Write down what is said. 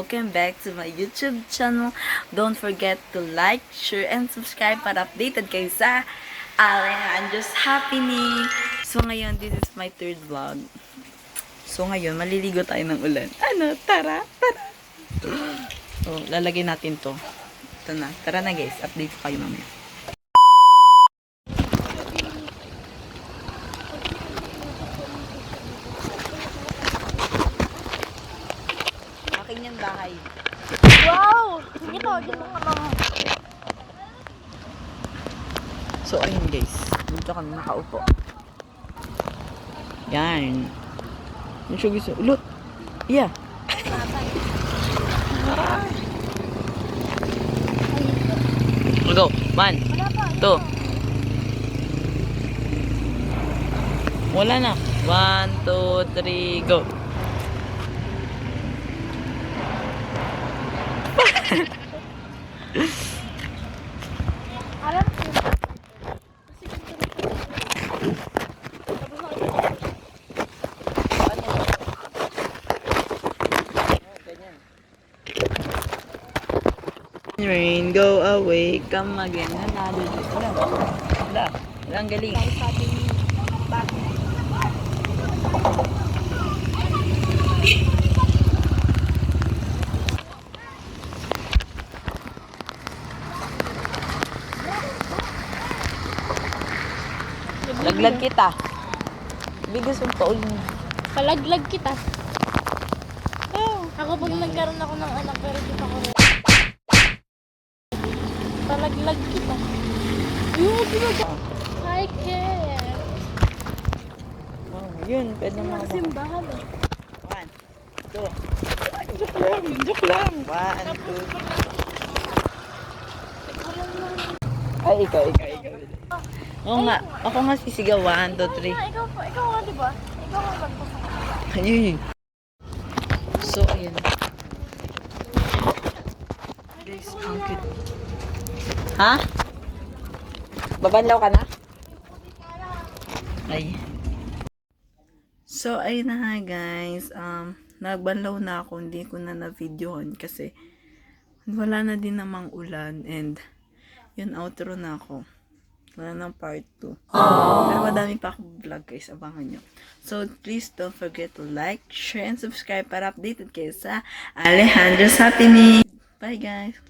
welcome back to my YouTube channel. Don't forget to like, share, and subscribe para updated kayo sa Alejandro's Happening. So ngayon, this is my third vlog. So ngayon, maliligo tayo ng ulan. Ano? Tara! Tara! So, lalagay natin to. Ito na. Tara na guys, update ko kayo mamaya. Akin yung bahay. Wow! Sige to, dito ka lang. So, ayun guys. Dito kami nakaupo. Yan. Yung siya gusto. Look! Yeah! Go! 1, 2. Wala na. 1, 2, 3, go! Alam ko. Rain, go away, come again. Another day. Wala. Ang galing. Laglag kita. Bigas yung paulong. Palaglag kita. Ako pag nagkaroon ako ng anak pero di pa ko rin. Palaglag kita. Yung diba? I care. Oh, yun. Pwede mo ako. Simbahan eh. 1, 2. Joke lang. Joke lang. 1, 2. Ay, ikaw. Oo nga. Ako nga sisigaw. 1, 2, 3. Ikaw nga diba? Ikaw nga magpasa. Ayun. So, ayun. Guys, ang cute. Ha? Babanlaw ka na? Ay. So, ayun na nga guys. Nagbanlaw na ako. Hindi ko na na-videohan kasi wala na din namang ulan and yun, outro na ako. Wala nang part 2. Pero madami pa akong vlog guys. Abangan nyo. So, please don't forget to like, share, and subscribe para updated kayo sa Alejandro's Happening. Bye guys!